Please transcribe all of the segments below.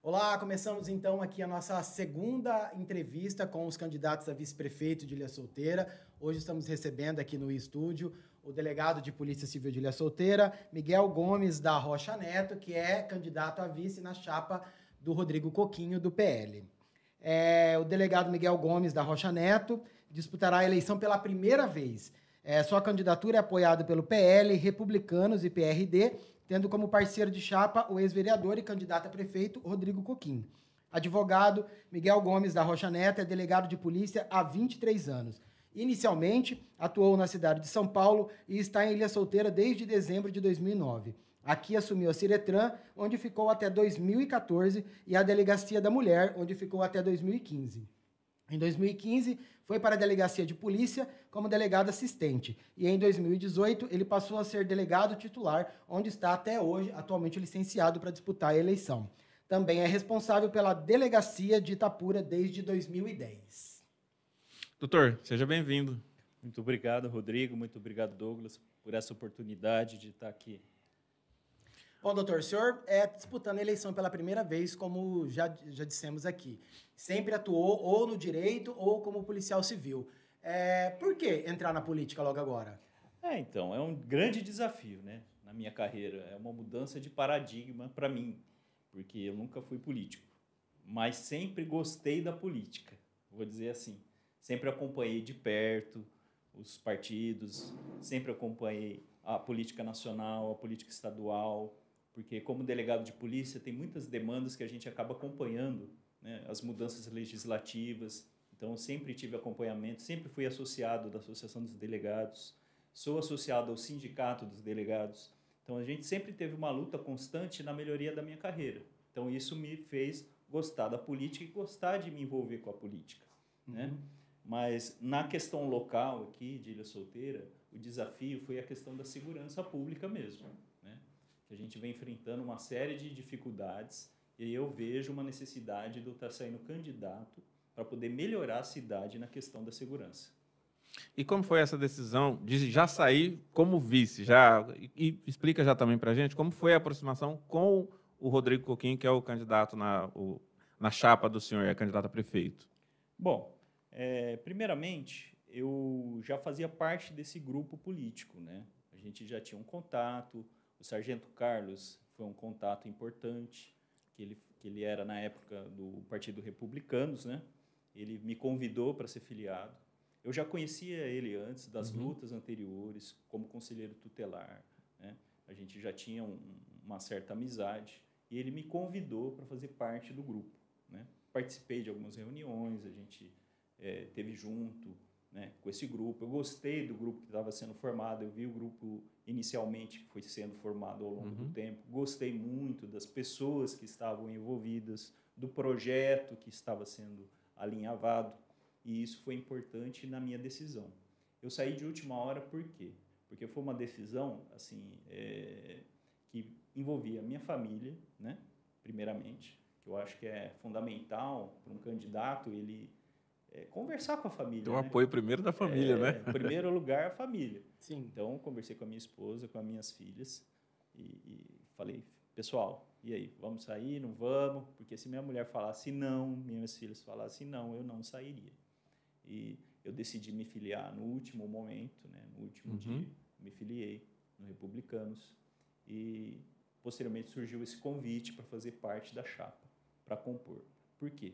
Olá, começamos então aqui a nossa segunda entrevista com os candidatos a vice-prefeito de Ilha Solteira. Hoje estamos recebendo aqui no estúdio o delegado de Polícia Civil de Ilha Solteira, Miguel Gomes da Rocha Neto, que é candidato a vice na chapa do Rodrigo Coquinho, do PL. O delegado Miguel Gomes da Rocha Neto disputará a eleição pela primeira vez. Sua candidatura é apoiada pelo PL, Republicanos e PRD, tendo como parceiro de chapa o ex-vereador e candidato a prefeito Rodrigo Coquinho. Advogado, Miguel Gomes da Rocha Neto é delegado de polícia há 23 anos. Inicialmente, atuou na cidade de São Paulo e está em Ilha Solteira desde dezembro de 2009. Aqui assumiu a Ciretran, onde ficou até 2014, e a Delegacia da Mulher, onde ficou até 2015. Em 2015, foi para a Delegacia de Polícia como delegado assistente. E em 2018, ele passou a ser delegado titular, onde está até hoje, atualmente licenciado para disputar a eleição. Também é responsável pela Delegacia de Itapura desde 2010. Doutor, seja bem-vindo. Muito obrigado, Rodrigo. Muito obrigado, Douglas, por essa oportunidade de estar aqui. Bom, doutor, o senhor disputando a eleição pela primeira vez, como já dissemos aqui. Sempre atuou ou no direito ou como policial civil. Por que entrar na política logo agora? Então, é um grande desafio, né, na minha carreira. É uma mudança de paradigma para mim, porque eu nunca fui político, mas sempre gostei da política, vou dizer assim. Sempre acompanhei de perto os partidos, sempre acompanhei a política nacional, a política estadual, porque como delegado de polícia tem muitas demandas que a gente acaba acompanhando, né, as mudanças legislativas. Então, eu sempre tive acompanhamento, sempre fui associado da Associação dos Delegados, sou associado ao Sindicato dos Delegados. Então, a gente sempre teve uma luta constante na melhoria da minha carreira. Então, isso me fez gostar da política e gostar de me envolver com a política, né? Mas, na questão local aqui de Ilha Solteira, o desafio foi a questão da segurança pública mesmo, né? Que a gente vem enfrentando uma série de dificuldades e aí eu vejo uma necessidade de eu estar saindo candidato para poder melhorar a cidade na questão da segurança. E como foi essa decisão de já sair como vice? E explica já também para a gente como foi a aproximação com o Rodrigo Coquinho, que é o candidato na chapa do senhor, é candidato a prefeito. Bom, primeiramente, eu já fazia parte desse grupo político, né? A gente já tinha um contato, o Sargento Carlos foi um contato importante, que ele era, na época, do Partido Republicanos, né? Ele me convidou para ser filiado. Eu já conhecia ele antes das lutas anteriores, como conselheiro tutelar, né? A gente já tinha uma certa amizade, e ele me convidou para fazer parte do grupo, né? Participei de algumas reuniões, a gente teve junto, né, com esse grupo. Eu gostei do grupo que estava sendo formado, eu vi o grupo inicialmente que foi sendo formado ao longo do tempo, gostei muito das pessoas que estavam envolvidas, do projeto que estava sendo alinhavado, e isso foi importante na minha decisão. Eu saí de última hora por quê? Porque foi uma decisão assim, que envolvia a minha família, né, primeiramente, que eu acho que é fundamental para um candidato ele conversar com a família. Então, o né? apoio primeiro da família, né? Em primeiro lugar, a família. Sim. Então, conversei com a minha esposa, com as minhas filhas e falei, pessoal, e aí, vamos sair, não vamos? Porque se minha mulher falasse não, minhas filhas falassem não, eu não sairia. E eu decidi me filiar no último momento, né? No último dia, me filiei no Republicanos e, posteriormente, surgiu esse convite para fazer parte da chapa, para compor. Por quê?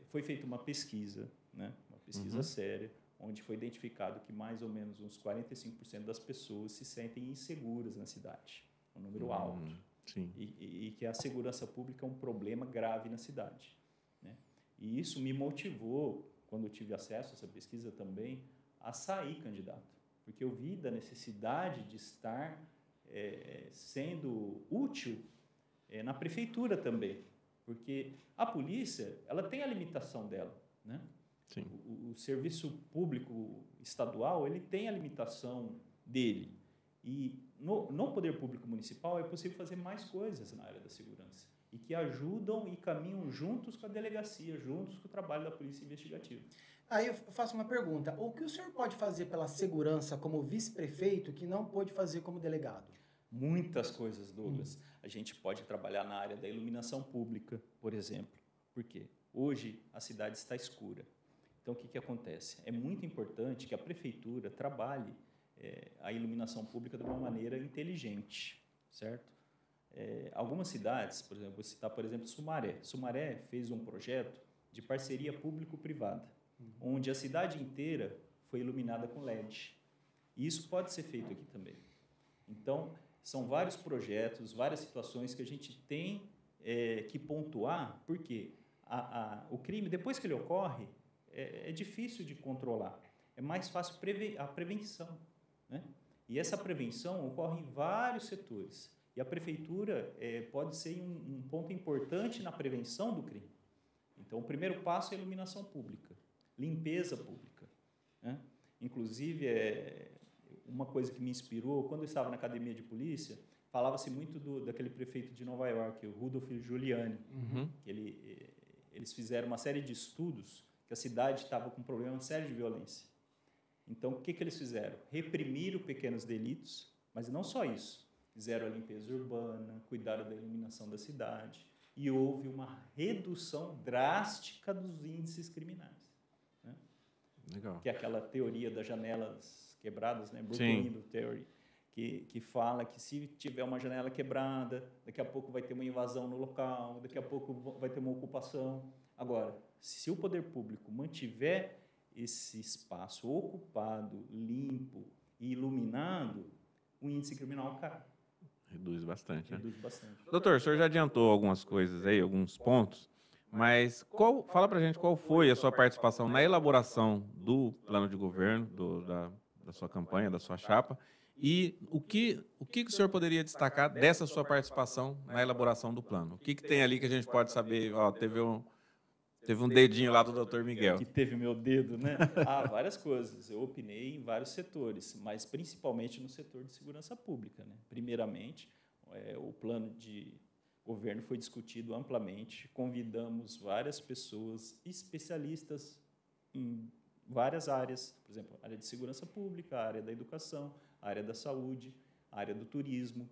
Foi feita uma pesquisa, né? Uma pesquisa séria, onde foi identificado que mais ou menos uns 45% das pessoas se sentem inseguras na cidade, um número alto. Sim. E que a segurança pública é um problema grave na cidade, né? E isso me motivou, quando eu tive acesso a essa pesquisa também, a sair candidato, porque eu vi da necessidade de estar sendo útil na prefeitura também, porque a polícia ela tem a limitação dela, né? Sim. O serviço público estadual ele tem a limitação dele e no poder público municipal é possível fazer mais coisas na área da segurança e que ajudam e caminham juntos com a delegacia, juntos com o trabalho da polícia investigativa. Aí eu faço uma pergunta. O que o senhor pode fazer pela segurança como vice-prefeito que não pôde fazer como delegado? Muitas coisas, Douglas. A gente pode trabalhar na área da iluminação pública, por exemplo. Por quê? Hoje a cidade está escura. Então, o que acontece? É muito importante que a prefeitura trabalhe a iluminação pública de uma maneira inteligente, certo? Algumas cidades, por exemplo, vou citar, por exemplo, Sumaré. Sumaré fez um projeto de parceria público-privada, onde a cidade inteira foi iluminada com LED. E isso pode ser feito aqui também. Então, são vários projetos, várias situações que a gente tem que pontuar, porque o crime, depois que ele ocorre, é difícil de controlar. É mais fácil a prevenção, né? E essa prevenção ocorre em vários setores. E a prefeitura pode ser um ponto importante na prevenção do crime. Então, o primeiro passo é a iluminação pública, limpeza pública, né? Inclusive, uma coisa que me inspirou, quando eu estava na academia de polícia, falava-se muito daquele prefeito de Nova York, o Rudolph Giuliani, que eles fizeram uma série de estudos que a cidade estava com um problema sério de violência. Então, o que eles fizeram? Reprimiram pequenos delitos, mas não só isso. Fizeram a limpeza urbana, cuidaram da iluminação da cidade e houve uma redução drástica dos índices criminais, né? Legal. Que é aquela teoria das janelas quebradas, né? Brooklyn Window Theory, que fala que se tiver uma janela quebrada, daqui a pouco vai ter uma invasão no local, daqui a pouco vai ter uma ocupação. Agora, se o poder público mantiver esse espaço ocupado, limpo e iluminado, o índice criminal cai. Reduz bastante, né? Reduz bastante. Doutor, o senhor já adiantou algumas coisas aí, alguns pontos, mas fala pra gente qual foi a sua participação na elaboração do plano de governo, da sua campanha, da sua chapa, e o que o senhor poderia destacar dessa sua participação na elaboração do plano? O que tem ali que a gente pode saber? Ó, teve um dedinho lá do doutor Miguel. Que teve meu dedo, né? Várias coisas. Eu opinei em vários setores, mas principalmente no setor de segurança pública, né? Primeiramente, o plano de governo foi discutido amplamente, convidamos várias pessoas especialistas em várias áreas, por exemplo, a área de segurança pública, a área da educação, a área da saúde, a área do turismo,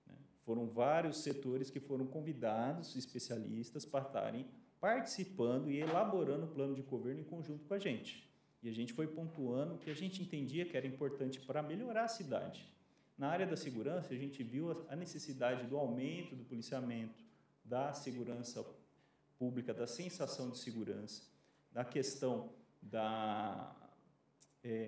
né? Foram vários setores que foram convidados, especialistas, para estarem participando e elaborando o plano de governo em conjunto com a gente. E a gente foi pontuando o que a gente entendia que era importante para melhorar a cidade. Na área da segurança, a gente viu a necessidade do aumento do policiamento, da segurança pública, da sensação de segurança, da questão da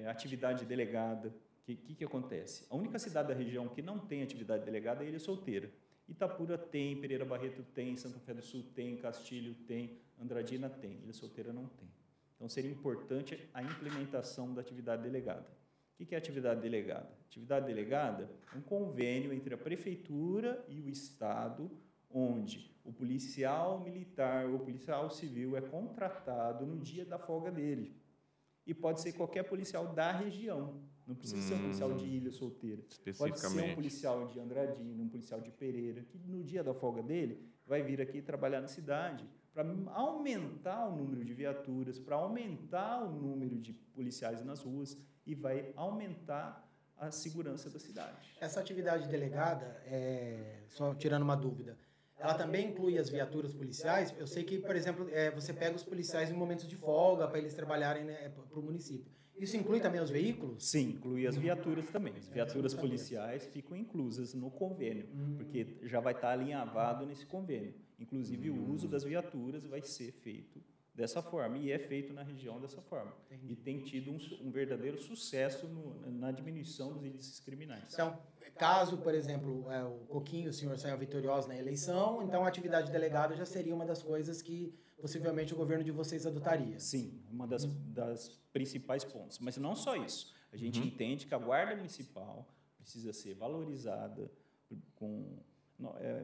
atividade delegada. O que acontece? A única cidade da região que não tem atividade delegada é Ilha Solteira. Itapura tem, Pereira Barreto tem, Santa Fé do Sul tem, Castilho tem, Andradina tem, Ilha Solteira não tem. Então, seria importante a implementação da atividade delegada. O que é atividade delegada? Atividade delegada é um convênio entre a prefeitura e o Estado, onde o policial militar ou policial civil é contratado no dia da folga dele. E pode ser qualquer policial da região. Não precisa ser um policial de Ilha Solteira. Pode ser um policial de Andradina, um policial de Pereira, que no dia da folga dele vai vir aqui trabalhar na cidade para aumentar o número de viaturas, para aumentar o número de policiais nas ruas e vai aumentar a segurança da cidade. Essa atividade delegada, só tirando uma dúvida, ela também inclui as viaturas policiais? Eu sei que, por exemplo, você pega os policiais em momentos de folga para eles trabalharem, né, para o município. Isso inclui também os veículos? Sim, inclui as viaturas também. As viaturas policiais ficam inclusas no convênio, porque já vai estar alinhavado nesse convênio. Inclusive, o uso das viaturas vai ser feito dessa forma, e é feito na região dessa forma. Entendi. E tem tido um verdadeiro sucesso na diminuição dos índices criminais. Então, caso, por exemplo, o Coquinho, o senhor saiu vitorioso na eleição, então a atividade delegada já seria uma das coisas que possivelmente o governo de vocês adotaria. Sim, uma das principais pontos. Mas não só isso. A gente entende que a Guarda Municipal precisa ser valorizada com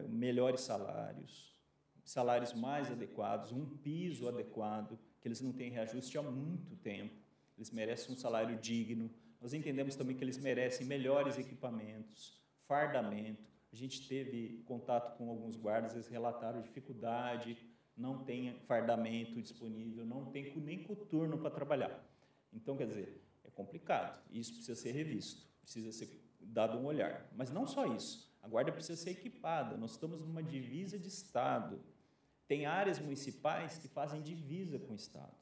melhores salários mais adequados, um piso adequado, que eles não têm reajuste há muito tempo. Eles merecem um salário digno. Nós entendemos também que eles merecem melhores equipamentos, fardamento. A gente teve contato com alguns guardas, eles relataram dificuldade, não tem fardamento disponível, não tem nem coturno para trabalhar. Então, quer dizer, é complicado. Isso precisa ser revisto, precisa ser dado um olhar. Mas não só isso. A guarda precisa ser equipada. Nós estamos numa divisa de Estado. Tem áreas municipais que fazem divisa com o Estado.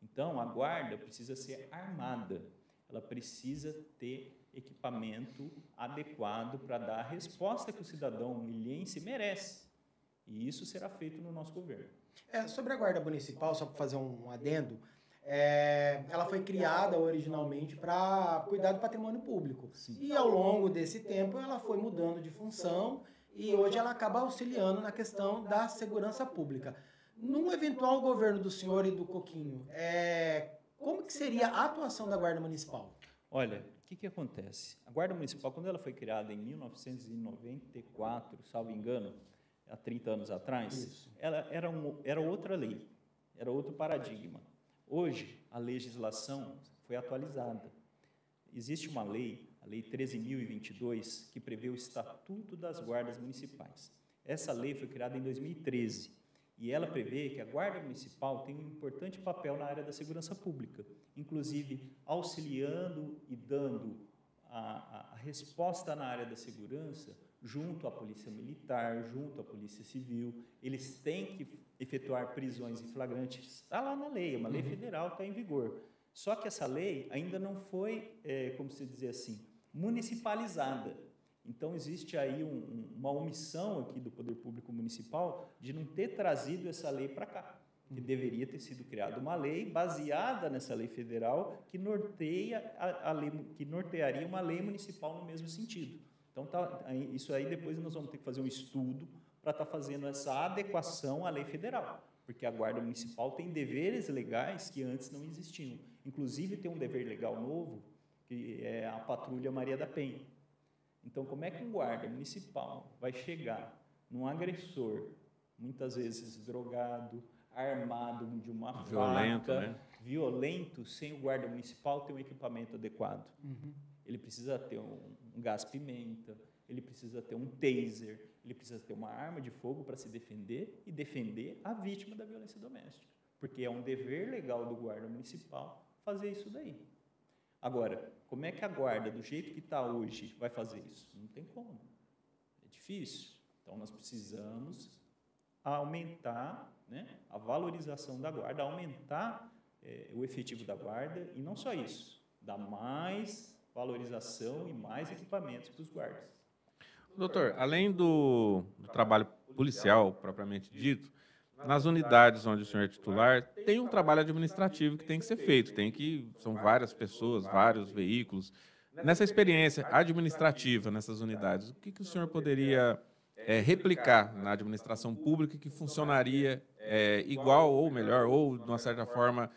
Então, a guarda precisa ser armada. Ela precisa ter equipamento adequado para dar a resposta que o cidadão ilhense merece. E isso será feito no nosso governo. Sobre a Guarda Municipal, só para fazer um adendo, ela foi criada originalmente para cuidar do patrimônio público. Sim. E ao longo desse tempo ela foi mudando de função e hoje ela acaba auxiliando na questão da segurança pública. Num eventual governo do senhor e do Coquinho, como que seria a atuação da Guarda Municipal? Olha, o que acontece? A Guarda Municipal, quando ela foi criada em 1994, salvo engano, há 30 anos atrás, ela era outra lei, era outro paradigma. Hoje, a legislação foi atualizada. Existe uma lei, a Lei 13.022, que prevê o Estatuto das Guardas Municipais. Essa lei foi criada em 2013 e ela prevê que a Guarda Municipal tem um importante papel na área da segurança pública, inclusive auxiliando e dando a resposta na área da segurança junto à Polícia Militar, junto à Polícia Civil. Eles têm que efetuar prisões em flagrante. Está lá na lei, é uma lei federal, está em vigor. Só que essa lei ainda não foi, como se dizer assim, municipalizada. Então, existe aí uma omissão aqui do Poder Público Municipal de não ter trazido essa lei para cá, que deveria ter sido criada uma lei baseada nessa lei federal que nortearia uma lei municipal no mesmo sentido. Então, isso aí depois nós vamos ter que fazer um estudo para estar fazendo essa adequação à lei federal, porque a Guarda Municipal tem deveres legais que antes não existiam. Inclusive, tem um dever legal novo, que é a Patrulha Maria da Penha. Então, como é que um guarda municipal vai chegar num agressor, muitas vezes drogado, armado de uma faca, violento, sem o guarda municipal ter um equipamento adequado? Ele precisa ter um gás-pimenta, ele precisa ter um taser, ele precisa ter uma arma de fogo para se defender e defender a vítima da violência doméstica, porque é um dever legal do guarda municipal fazer isso daí. Agora, como é que a guarda, do jeito que está hoje, vai fazer isso? Não tem como. É difícil. Então, nós precisamos aumentar, né, a valorização da guarda, aumentar o efetivo da guarda, e não só isso, dar mais valorização e mais equipamentos para os guardas. Doutor, além do trabalho policial propriamente dito, nas unidades onde o senhor é titular, tem um trabalho administrativo que tem que ser feito, são várias pessoas, vários veículos. Nessa experiência administrativa nessas unidades, o que o senhor poderia replicar na administração pública que funcionaria igual ou melhor, ou de uma certa forma,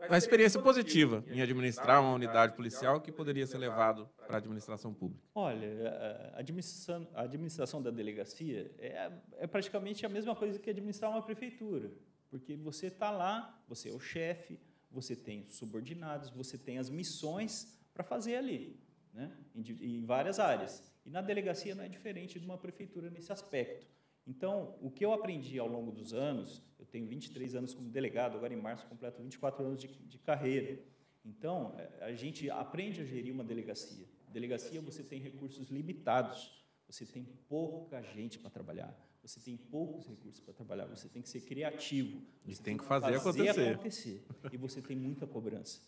a experiência positiva em administrar uma unidade policial que poderia ser levado para a administração pública? Olha, a administração da delegacia é praticamente a mesma coisa que administrar uma prefeitura, porque você está lá, você é o chefe, você tem subordinados, você tem as missões para fazer ali, né, em várias áreas. E na delegacia não é diferente de uma prefeitura nesse aspecto. Então, o que eu aprendi ao longo dos anos, eu tenho 23 anos como delegado, agora em março completo 24 anos de carreira. Então, a gente aprende a gerir uma delegacia. Delegacia, você tem recursos limitados, você tem pouca gente para trabalhar, você tem poucos recursos para trabalhar, você tem que ser criativo. E tem que fazer acontecer. E você tem muita cobrança,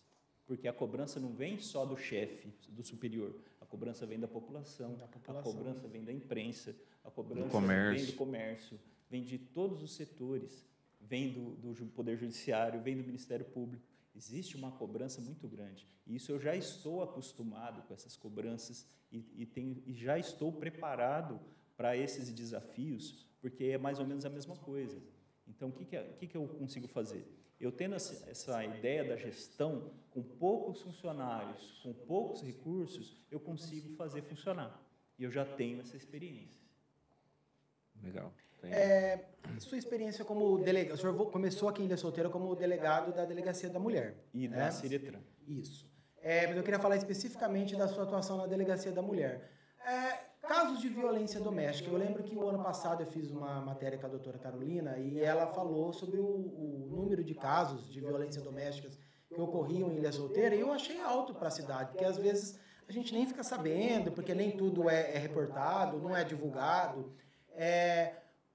porque a cobrança não vem só do chefe, do superior, a cobrança vem da população, a cobrança vem da imprensa, a cobrança vem do comércio, vem de todos os setores, vem do Poder Judiciário, vem do Ministério Público. Existe uma cobrança muito grande. E isso eu já estou acostumado com essas cobranças e já estou preparado para esses desafios, porque é mais ou menos a mesma coisa. Então, o que eu consigo fazer? Eu tendo essa ideia da gestão, com poucos funcionários, com poucos recursos, eu consigo fazer funcionar. E eu já tenho essa experiência. Legal. Sua experiência como delegado, o senhor começou aqui em Ilha Solteira como delegado da Delegacia da Mulher. E da Ciretran. Isso. Mas eu queria falar especificamente da sua atuação na Delegacia da Mulher. Casos de violência doméstica. Eu lembro que o ano passado eu fiz uma matéria com a doutora Carolina e ela falou sobre o número de casos de violência doméstica que ocorriam em Ilha Solteira, e eu achei alto para a cidade, porque às vezes a gente nem fica sabendo, porque nem tudo é reportado, não é divulgado.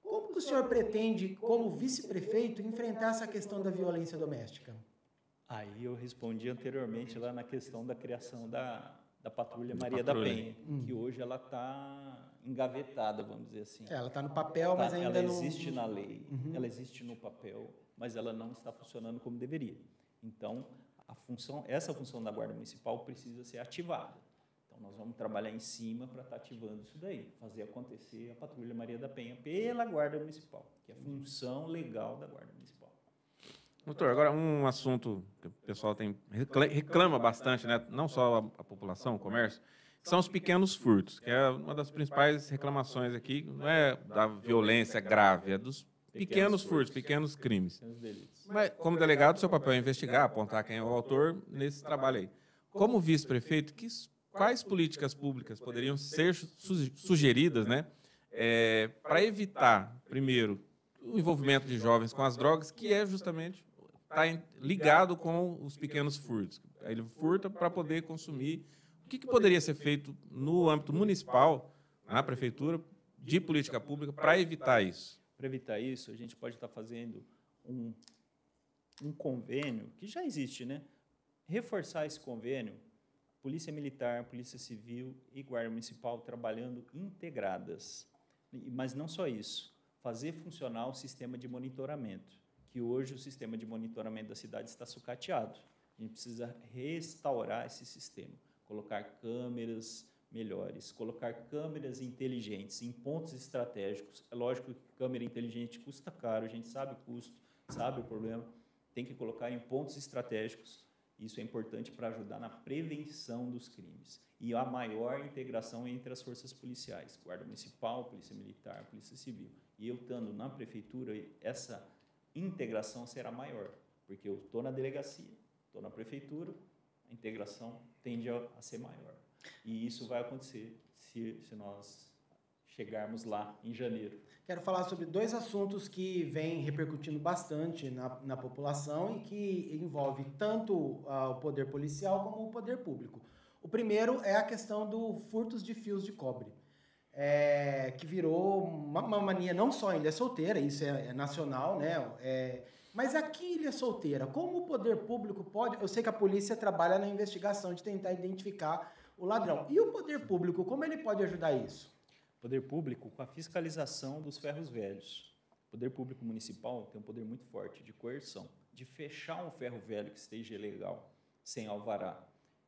Como que o senhor pretende, como vice-prefeito, enfrentar essa questão da violência doméstica? Aí eu respondi anteriormente lá na questão da criação da Patrulha Maria da Penha, que hoje ela está engavetada, vamos dizer assim. Ela está no papel, mas ainda ela não... existe na lei, ela existe no papel, mas ela não está funcionando como deveria. Então, essa função da Guarda Municipal precisa ser ativada. Então, nós vamos trabalhar em cima para estar ativando isso daí, fazer acontecer a Patrulha Maria da Penha pela Guarda Municipal, que é a função legal da Guarda Municipal. Doutor, agora um assunto que o pessoal reclama bastante, né? Não só a população, o comércio, são os pequenos furtos, que é uma das principais reclamações aqui, não é da violência grave, é dos pequenos furtos, pequenos crimes. Mas, como delegado, seu papel é investigar, apontar quem é o autor nesse trabalho aí. Como vice-prefeito, quais políticas públicas poderiam ser sugeridas, né, para evitar, primeiro, o envolvimento de jovens com as drogas, que é justamente está ligado com os pequenos furtos. Ele furta para poder consumir. O que poderia ser feito no âmbito municipal, na prefeitura, de política pública, para evitar isso? Para evitar isso, a gente pode estar fazendo um convênio, que já existe, né? Reforçar esse convênio, Polícia Militar, Polícia Civil e Guarda Municipal trabalhando integradas. Mas não só isso, fazer funcionar o sistema de monitoramento, que hoje o sistema de monitoramento da cidade está sucateado. A gente precisa restaurar esse sistema, colocar câmeras melhores, colocar câmeras inteligentes em pontos estratégicos. É lógico que câmera inteligente custa caro, a gente sabe o custo, sabe o problema, tem que colocar em pontos estratégicos. Isso é importante para ajudar na prevenção dos crimes e a maior integração entre as forças policiais, Guarda Municipal, Polícia Militar, Polícia Civil. E eu estando na prefeitura, essa integração será maior, porque eu estou na delegacia, estou na prefeitura, a integração tende a ser maior. E isso vai acontecer se nós chegarmos lá em janeiro. Quero falar sobre dois assuntos que vêm repercutindo bastante na população e que envolve tanto o poder policial como o poder público. O primeiro é a questão do furtos de fios de cobre, que virou uma mania não só em Ilha Solteira, isso é nacional, né? Mas aqui em Ilha Solteira, como o poder público pode... Eu sei que a polícia trabalha na investigação de tentar identificar o ladrão. E o poder público, como ele pode ajudar isso? Poder público com a fiscalização dos ferros velhos. O poder público municipal tem um poder muito forte de coerção, de fechar um ferro velho que esteja ilegal, sem alvará.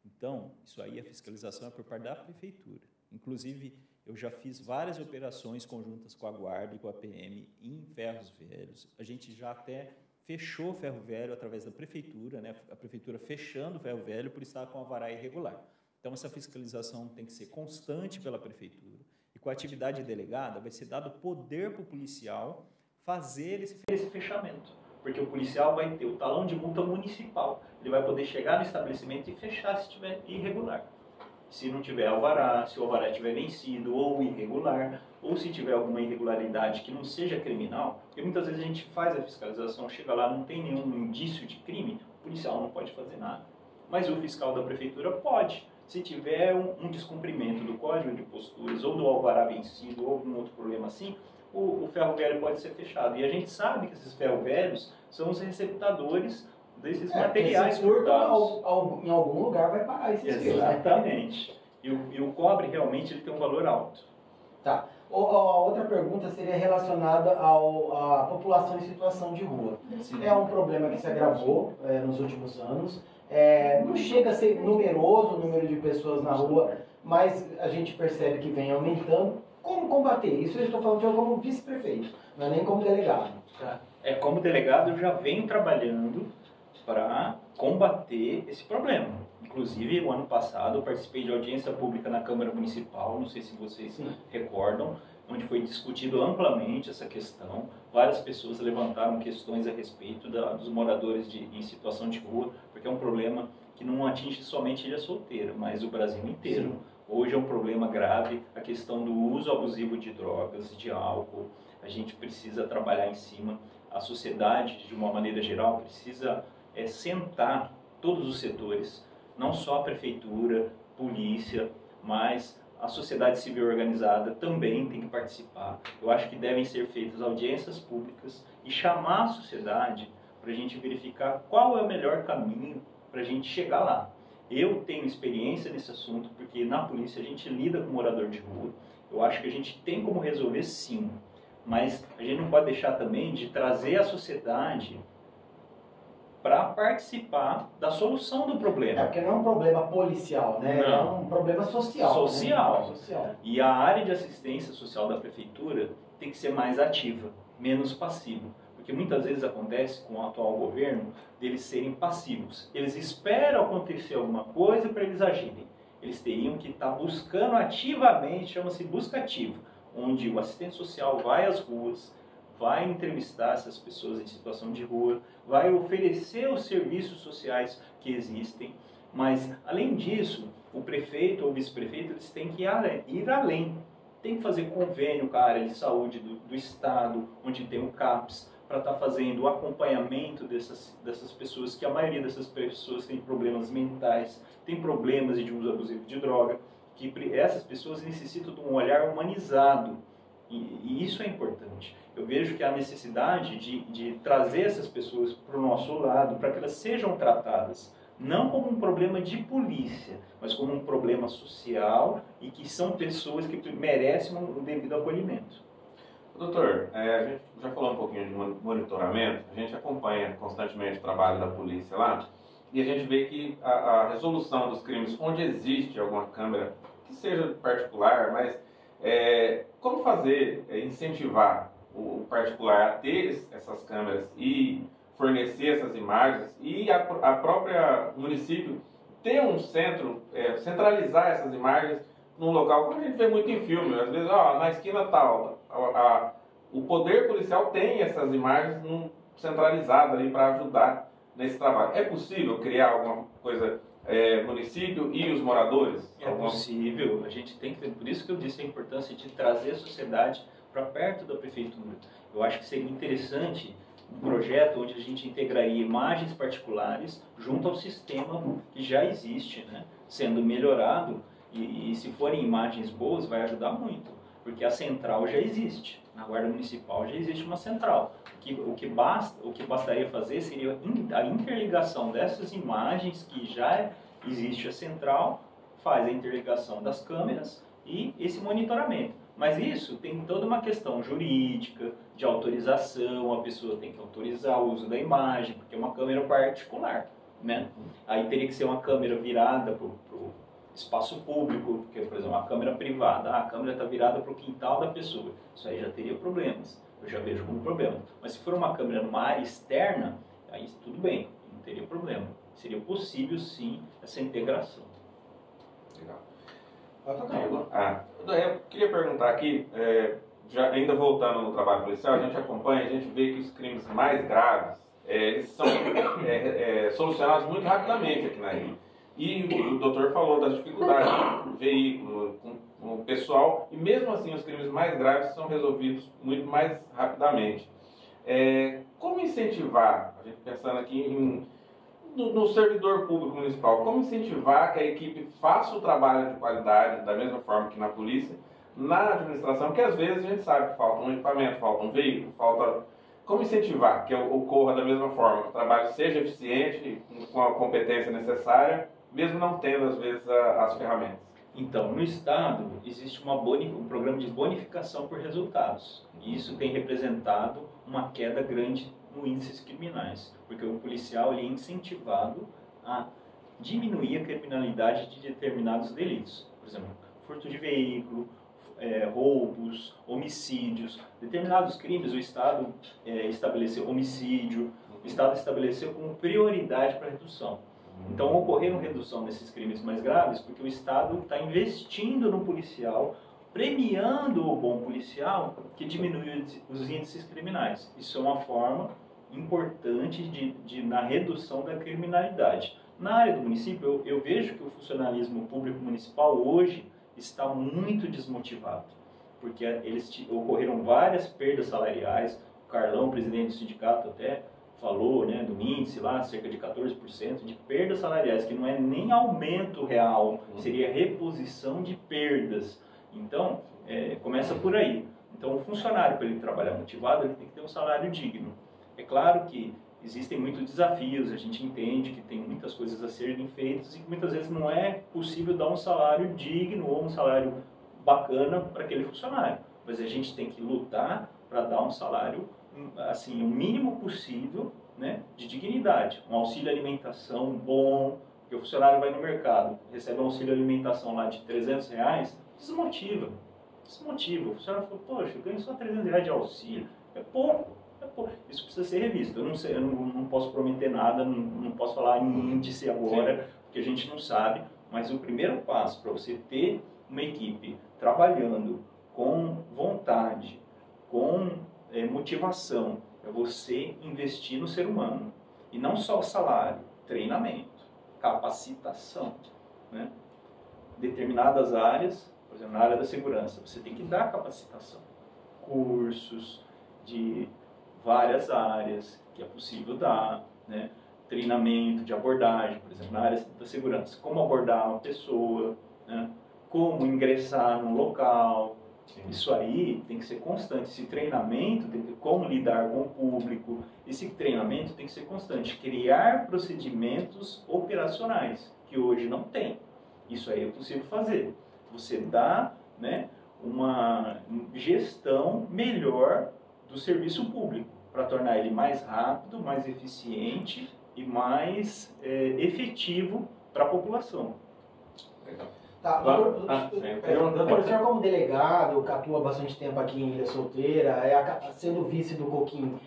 Então, isso aí, a fiscalização é por parte da prefeitura. Inclusive, eu já fiz várias operações conjuntas com a Guarda e com a PM em ferros velhos. A gente já até fechou o ferro velho através da prefeitura, né? A prefeitura fechando o ferro velho por estar com alvará irregular. Então, essa fiscalização tem que ser constante pela prefeitura. E com a atividade delegada, vai ser dado poder para o policial fazer esse fechamento. Porque o policial vai ter o talão de multa municipal. Ele vai poder chegar no estabelecimento e fechar se estiver irregular. Se não tiver alvará, se o alvará estiver vencido ou irregular, ou se tiver alguma irregularidade que não seja criminal, porque muitas vezes a gente faz a fiscalização, chega lá, não tem nenhum indício de crime, o policial não pode fazer nada. Mas o fiscal da prefeitura pode. Se tiver um descumprimento do código de posturas, ou do alvará vencido, ou algum outro problema assim, o ferro velho pode ser fechado. E a gente sabe que esses ferros velhos são os receptadores desses materiais furtados. Em algum lugar vai parar esses fios. Exatamente. E o cobre realmente ele tem um valor alto. Tá. A outra pergunta seria relacionada à população em situação de rua. Sim. É um problema que se agravou nos últimos anos. Não chega a ser numeroso o número de pessoas na rua, mas a gente percebe que vem aumentando. Como combater? Isso eu estou falando de eu como vice-prefeito, não é nem como delegado. Como delegado eu já venho trabalhando para combater esse problema. Inclusive, o ano passado, eu participei de audiência pública na Câmara Municipal, não sei se vocês recordam, onde foi discutido amplamente essa questão. Várias pessoas levantaram questões a respeito dos moradores em situação de rua, porque é um problema que não atinge somente Ilha Solteira, mas o Brasil inteiro. Sim. Hoje é um problema grave a questão do uso abusivo de drogas, de álcool. A gente precisa trabalhar em cima. A sociedade, de uma maneira geral, precisa sentar todos os setores, não só a prefeitura, polícia, mas a sociedade civil organizada também tem que participar. Eu acho que devem ser feitas audiências públicas e chamar a sociedade para a gente verificar qual é o melhor caminho para a gente chegar lá. Eu tenho experiência nesse assunto, porque na polícia a gente lida com morador de rua. Eu acho que a gente tem como resolver sim, mas a gente não pode deixar também de trazer a sociedade para participar da solução do problema. Porque não é um problema policial, né? Não. É um problema social. Social. Né? Social. E a área de assistência social da prefeitura tem que ser mais ativa, menos passiva. Porque muitas vezes acontece com o atual governo deles serem passivos. Eles esperam acontecer alguma coisa para eles agirem. Eles teriam que estar buscando ativamente, chama-se busca ativa, onde o assistente social vai às ruas, vai entrevistar essas pessoas em situação de rua, vai oferecer os serviços sociais que existem, mas, além disso, o prefeito ou o vice-prefeito eles têm que ir além. Tem que fazer convênio com a área de saúde do Estado, onde tem o CAPS, para estar fazendo o acompanhamento dessas pessoas, que a maioria dessas pessoas tem problemas mentais, tem problemas de uso abusivo de droga, que essas pessoas necessitam de um olhar humanizado. E isso é importante. Eu vejo que há necessidade de trazer essas pessoas para o nosso lado, para que elas sejam tratadas, não como um problema de polícia, mas como um problema social e que são pessoas que merecem um devido acolhimento. Doutor, a gente já falou um pouquinho de monitoramento, a gente acompanha constantemente o trabalho da polícia lá, e a gente vê que a resolução dos crimes, onde existe alguma câmera, que seja particular, mas como fazer, incentivar o particular a ter essas câmeras e fornecer essas imagens e a própria município ter um centro, centralizar essas imagens num local, como a gente vê muito em filme, às vezes, na esquina tal, o poder policial tem essas imagens centralizadas ali para ajudar nesse trabalho. É possível criar alguma coisa, município e os moradores? É possível, a gente tem que, por isso que eu disse a importância de trazer a sociedade para perto da prefeitura. Eu acho que seria interessante um projeto onde a gente integraria imagens particulares junto ao sistema que já existe, né, sendo melhorado, e se forem imagens boas vai ajudar muito, porque a central já existe, na Guarda Municipal já existe uma central. O que bastaria fazer seria a interligação dessas imagens que já existe a central, faz a interligação das câmeras e esse monitoramento. Mas isso tem toda uma questão jurídica, de autorização, a pessoa tem que autorizar o uso da imagem, porque é uma câmera particular, né? Aí teria que ser uma câmera virada para o espaço público, porque, por exemplo, uma câmera privada, a câmera está virada para o quintal da pessoa, isso aí já teria problemas, eu já vejo como problema. Mas se for uma câmera numa área externa, aí tudo bem, não teria problema. Seria possível, sim, essa integração. Legal. Eu queria perguntar aqui, ainda voltando no trabalho policial, a gente acompanha, a gente vê que os crimes mais graves, eles são solucionados muito rapidamente aqui na ilha. E o doutor falou das dificuldades do veículo, com o pessoal, e mesmo assim os crimes mais graves são resolvidos muito mais rapidamente. Como incentivar, a gente pensando aqui no servidor público municipal, como incentivar que a equipe faça o trabalho de qualidade, da mesma forma que na polícia, na administração, porque às vezes a gente sabe que falta um equipamento, falta um veículo, Como incentivar que ocorra da mesma forma, que o trabalho seja eficiente, com a competência necessária, mesmo não tendo, às vezes, as ferramentas? Então, no Estado, existe um programa de bonificação por resultados. E isso tem representado uma queda grande no índices criminais, porque o policial ele é incentivado a diminuir a criminalidade de determinados delitos. Por exemplo, furto de veículo, roubos, homicídios. Determinados crimes, o Estado estabeleceu homicídio, o Estado estabeleceu como prioridade para redução. Então, ocorreram redução nesses crimes mais graves porque o Estado está investindo no policial, premiando o bom policial que diminui os índices criminais. Isso é uma forma importante na redução da criminalidade. Na área do município, eu vejo que o funcionalismo público municipal hoje está muito desmotivado, porque ocorreram várias perdas salariais. O Carlão, presidente do sindicato, até falou, né, do índice lá, cerca de 14% de perdas salariais, que não é nem aumento real, seria reposição de perdas. Então, começa por aí. Então, o funcionário, para ele trabalhar motivado, ele tem que ter um salário digno. É claro que existem muitos desafios, a gente entende que tem muitas coisas a serem feitas e que muitas vezes não é possível dar um salário digno ou um salário bacana para aquele funcionário. Mas a gente tem que lutar para dar um salário, assim, o mínimo possível, né, de dignidade. Um auxílio alimentação bom, porque o funcionário vai no mercado, recebe um auxílio alimentação lá de R$300, desmotiva. O funcionário fala, poxa, eu ganho só R$300 de auxílio. É pouco. Isso precisa ser revisto. Eu não sei, eu não posso prometer nada, não posso falar em índice agora, porque a gente não sabe, mas o primeiro passo para você ter uma equipe trabalhando com vontade, com motivação, é você investir no ser humano. E não só o salário, treinamento, capacitação. Né? Determinadas áreas, por exemplo, na área da segurança, você tem que dar capacitação. Cursos de várias áreas que é possível dar, né? Treinamento de abordagem, por exemplo, na área da segurança. Como abordar uma pessoa, né? Como ingressar num local. Sim. Isso aí tem que ser constante. Esse treinamento, como lidar com o público, esse treinamento tem que ser constante. Criar procedimentos operacionais, que hoje não tem. Isso aí é possível fazer. Você dá, né, uma gestão melhor do serviço público, para tornar ele mais rápido, mais eficiente e mais efetivo para a população. Legal. Tá, doutor, o senhor como delegado, que atua bastante tempo aqui em Ilha Solteira, sendo vice do Coquim,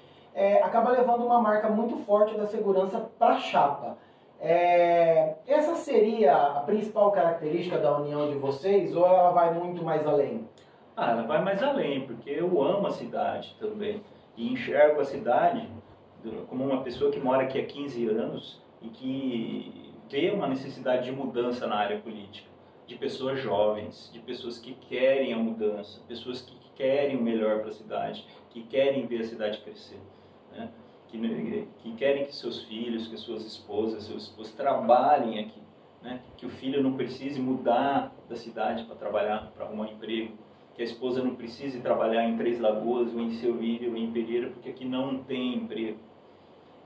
acaba levando uma marca muito forte da segurança para a chapa. Essa seria a principal característica da união de vocês ou ela vai muito mais além? Ela vai mais além, porque eu amo a cidade também. E enxergo a cidade como uma pessoa que mora aqui há 15 anos e que vê uma necessidade de mudança na área política. De pessoas jovens, de pessoas que querem a mudança, pessoas que querem o melhor para a cidade, que querem ver a cidade crescer. Né? Que querem que seus filhos, que suas esposas, seus esposos trabalhem aqui. Né? Que o filho não precise mudar da cidade para trabalhar, para arrumar emprego. Que a esposa não precise trabalhar em Três Lagoas, ou em Selvíria, ou em Pereira, porque aqui não tem emprego.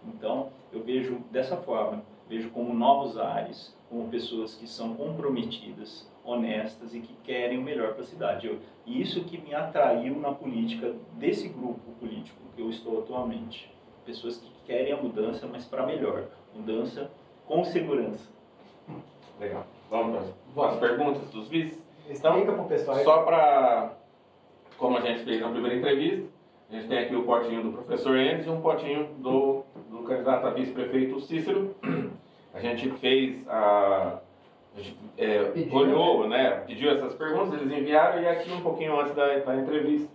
Então, eu vejo dessa forma, vejo como novos ares, como pessoas que são comprometidas, honestas e que querem o melhor para a cidade. E isso que me atraiu na política desse grupo político que eu estou atualmente. Pessoas que querem a mudança, mas para melhor. Mudança com segurança. Legal. Vamos para as perguntas dos vices? Explica para o pessoal. Só para, como a gente fez na primeira entrevista, a gente tem aqui o potinho do professor Enes e um potinho do candidato a vice-prefeito Cícero. A gente fez olhou, né, pediu essas perguntas, eles enviaram, e aqui um pouquinho antes da entrevista,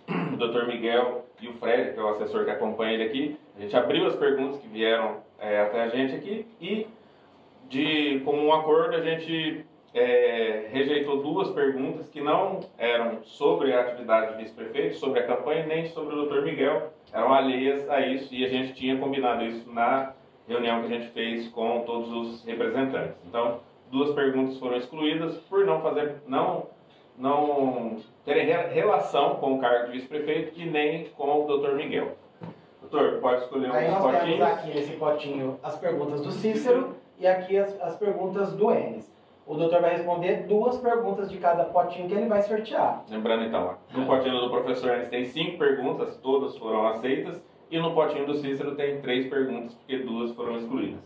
o Dr. Miguel e o Fred, que é o assessor que acompanha ele aqui, a gente abriu as perguntas que vieram até a gente aqui e, como um acordo, a gente rejeitou duas perguntas que não eram sobre a atividade de vice-prefeito, sobre a campanha, nem sobre o Dr. Miguel, eram alheias a isso, e a gente tinha combinado isso na reunião que a gente fez com todos os representantes. Então, duas perguntas foram excluídas por não terem relação com o cargo de vice-prefeito e nem com o Dr. Miguel. Doutor, pode escolher um potinho. Aí nós temos aqui nesse potinho as perguntas do Cícero e aqui as perguntas do Enes. O doutor vai responder duas perguntas de cada potinho que ele vai sortear. Lembrando então, no potinho do professor Enes tem 5 perguntas, todas foram aceitas. E no potinho do Cícero tem 3 perguntas, porque 2 foram excluídas.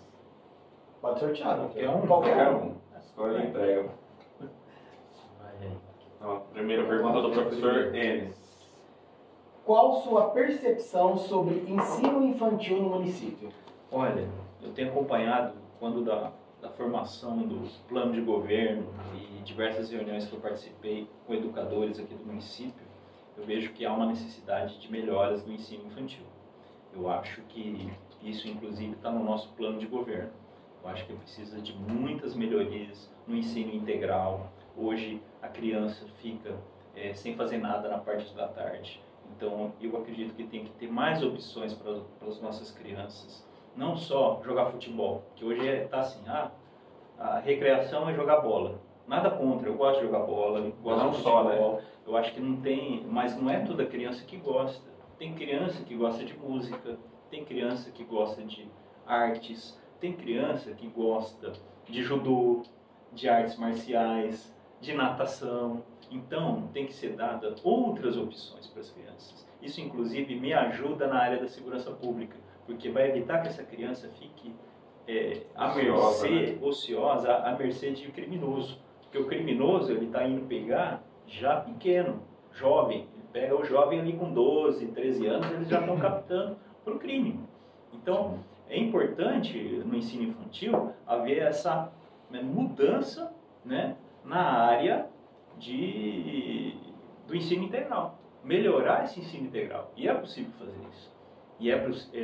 Pode sortear, não? Qualquer um. Escolhe e entrega. Então, primeira pergunta do professor Enes. Qual sua percepção sobre ensino infantil no município? Olha, eu tenho acompanhado, quando da formação do plano de governo e diversas reuniões que eu participei com educadores aqui do município, eu vejo que há uma necessidade de melhoras no ensino infantil. Eu acho que isso, inclusive, está no nosso plano de governo. Eu acho que precisa de muitas melhorias no ensino integral. Hoje, a criança fica sem fazer nada na parte da tarde. Então, eu acredito que tem que ter mais opções para as nossas crianças. Não só jogar futebol, que hoje está assim, a recreação é jogar bola. Nada contra, eu gosto de jogar bola, eu gosto Não de só, futebol. né? Eu acho que não tem, mas não é toda criança que gosta. Tem criança que gosta de música, tem criança que gosta de artes, tem criança que gosta de judô, de artes marciais, de natação. Então, tem que ser dada outras opções para as crianças. Isso, inclusive, me ajuda na área da segurança pública, porque vai evitar que essa criança fique ociosa, à mercê de criminoso. Porque o criminoso, ele está indo pegar já pequeno, jovem. Ele pega o jovem ali com 12, 13 anos, eles já estão captando para o crime. Então, é importante, no ensino infantil, haver essa mudança, né, na área do ensino integral. Melhorar esse ensino integral. E é possível fazer isso. E é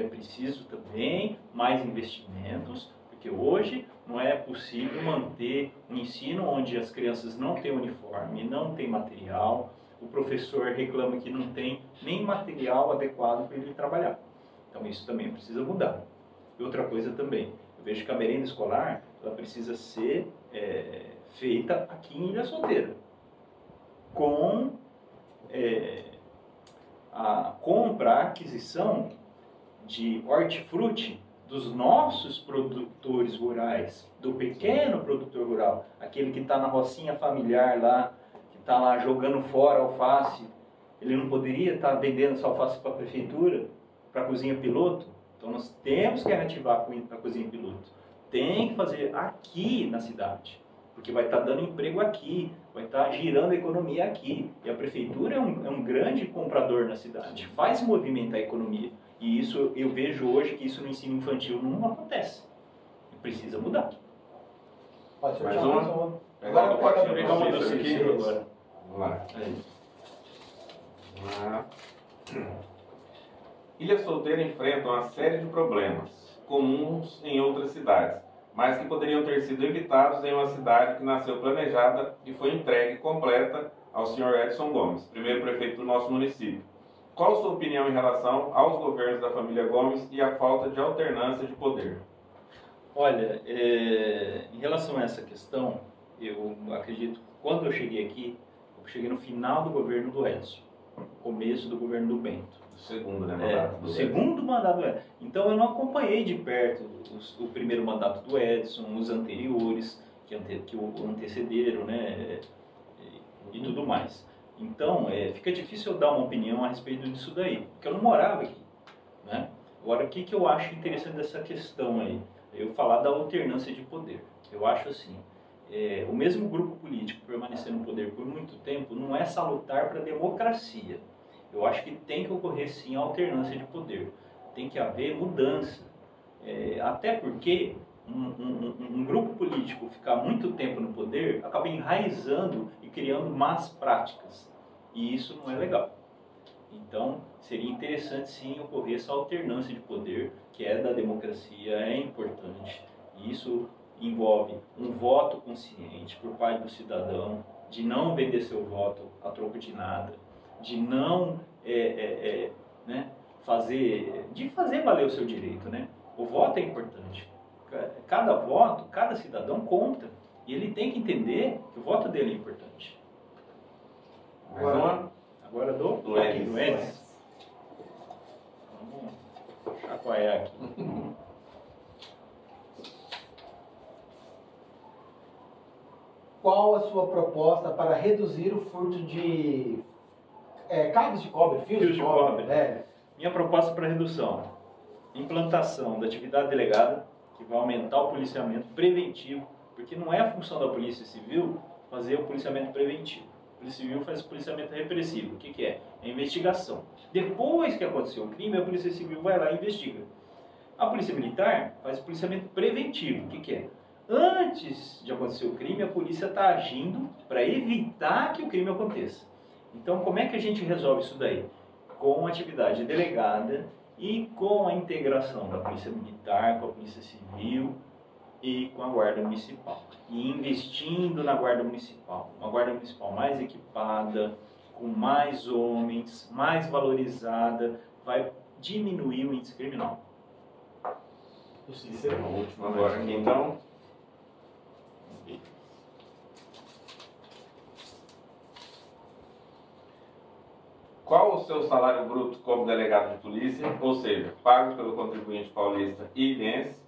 preciso também mais investimentos, porque hoje não é possível manter um ensino onde as crianças não têm uniforme, não têm material, o professor reclama que não tem nem material adequado para ele trabalhar. Então isso também precisa mudar. E outra coisa também, eu vejo que a merenda escolar ela precisa ser feita aqui em Ilha Solteira, com a compra, a aquisição de hortifruti dos nossos produtores rurais, do pequeno produtor rural, aquele que está na rocinha familiar lá, que está lá jogando fora alface, ele não poderia estar vendendo essa alface para a prefeitura, para a cozinha piloto? Então nós temos que reativar a cozinha piloto. Tem que fazer aqui na cidade, porque vai estar dando emprego aqui, vai estar girando a economia aqui. E a prefeitura é um grande comprador na cidade, faz movimentar a economia. E isso eu vejo hoje que isso no ensino infantil não acontece. E precisa mudar. Pode ser Mais uma. uma? Agora Agora pode Pegar uma do Cícero agora. Vamos lá. Aí. Vamos lá. Ilha Solteira enfrenta uma série de problemas comuns em outras cidades, mas que poderiam ter sido evitados em uma cidade que nasceu planejada e foi entregue completa ao Sr. Edson Gomes, primeiro prefeito do nosso município. Qual a sua opinião em relação aos governos da família Gomes e a falta de alternância de poder? Olha, em relação a essa questão, eu acredito, quando eu cheguei aqui, eu cheguei no final do governo do Edson, começo do governo do Bento. O segundo, né, mandato do segundo mandato do Edson. Então eu não acompanhei de perto o primeiro mandato do Edson, os anteriores, que o antecederam, né, e tudo mais. Então, fica difícil eu dar uma opinião a respeito disso daí, porque eu não morava aqui, né? Agora, o que eu acho interessante dessa questão aí? Eu falar da alternância de poder. Eu acho assim, o mesmo grupo político permanecer no poder por muito tempo não é salutar para a democracia. Eu acho que tem que ocorrer sim a alternância de poder. Tem que haver mudança. Até porque um grupo político ficar muito tempo no poder acaba enraizando e criando más práticas. E isso não é legal. Então, seria interessante sim ocorrer essa alternância de poder, que é da democracia, é importante. E isso envolve um voto consciente por parte do cidadão, de não vender seu voto a troco de nada, de não fazer valer o seu direito, né? O voto é importante. Cada voto, cada cidadão conta. E ele tem que entender que o voto dele é importante. Agora do Enes. Vamos chacoalhar aqui. Qual a sua proposta para reduzir o furto de cabos de cobre, fios de cobre? Minha proposta para redução: implantação da atividade delegada, que vai aumentar o policiamento preventivo, porque não é a função da Polícia Civil fazer o policiamento preventivo. A Polícia Civil faz o policiamento repressivo. O que é? É a investigação. Depois que aconteceu o crime, a Polícia Civil vai lá e investiga. A Polícia Militar faz o policiamento preventivo. O que é? Antes de acontecer o crime, a polícia está agindo para evitar que o crime aconteça. Então, como é que a gente resolve isso daí? Com a atividade delegada e com a integração da Polícia Militar, com a Polícia Civil e com a Guarda Municipal. E investindo na Guarda Municipal. Uma Guarda Municipal mais equipada, com mais homens, mais valorizada, vai diminuir o índice criminal. Cícero, a última agora aqui então. Qual o seu salário bruto como delegado de polícia, ou seja, pago pelo contribuinte paulista e ilhense?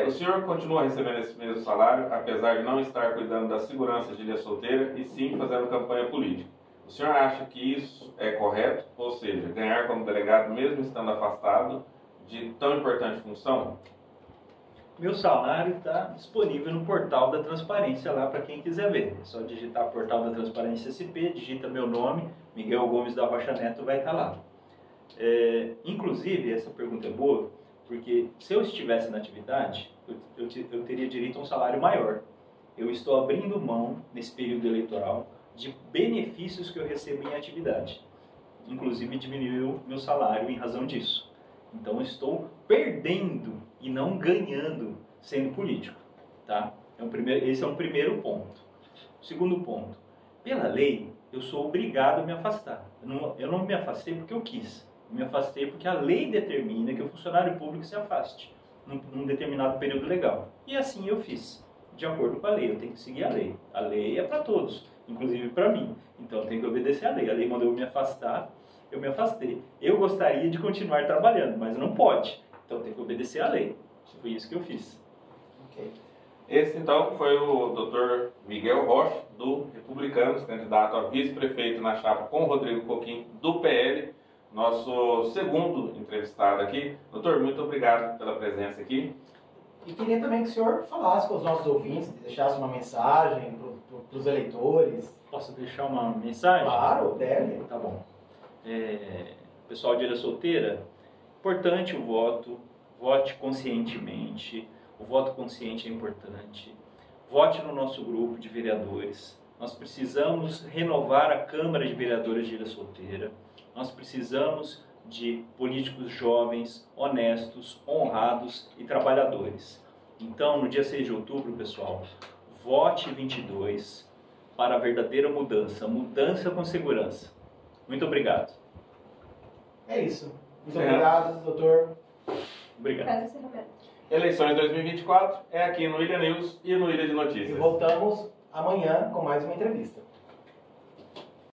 O senhor continua recebendo esse mesmo salário, apesar de não estar cuidando da segurança de Ilha Solteira e sim fazendo campanha política. O senhor acha que isso é correto? Ou seja, ganhar como delegado mesmo estando afastado de tão importante função? Meu salário está disponível no portal da transparência lá para quem quiser ver. É só digitar portal da transparência SP, digita meu nome, Miguel Gomes da Rocha Neto, vai estar lá. Inclusive, essa pergunta é boa, porque se eu estivesse na atividade, eu teria direito a um salário maior. Eu estou abrindo mão, nesse período eleitoral, de benefícios que eu recebo em atividade. Inclusive, diminuiu meu salário em razão disso. Então, eu estou perdendo e não ganhando sendo político. Tá? Esse é um primeiro ponto. O segundo ponto. Pela lei, eu sou obrigado a me afastar. Eu não me afastei porque eu quis. Eu me afastei porque a lei determina que o funcionário público se afaste num determinado período legal. E assim eu fiz. De acordo com a lei, eu tenho que seguir a lei. A lei é para todos, inclusive para mim. Então, eu tenho que obedecer a lei. A lei mandou eu me afastar. Eu me afastei. Eu gostaria de continuar trabalhando, mas não pode. Então tem que obedecer à lei. Foi isso que eu fiz. Okay. Esse, então, foi o Dr. Miguel Rocha, do Republicanos, candidato a vice-prefeito na chapa com Rodrigo Coquim, do PL, nosso segundo entrevistado aqui. Doutor, muito obrigado pela presença aqui. E queria também que o senhor falasse com os nossos ouvintes, deixasse uma mensagem para os eleitores. Posso deixar uma mensagem? Claro, deve. Tá bom. Pessoal de Ilha Solteira, importante o voto, vote conscientemente, o voto consciente é importante, vote no nosso grupo de vereadores, nós precisamos renovar a Câmara de Vereadores de Ilha Solteira, nós precisamos de políticos jovens, honestos, honrados e trabalhadores. Então, no dia 6 de outubro, pessoal, vote 22 para a verdadeira mudança, mudança com segurança. Muito obrigado. É isso. Muito obrigado, doutor. Obrigado. Eleições 2024 é aqui no Ilha News e no Ilha de Notícias. E voltamos amanhã com mais uma entrevista.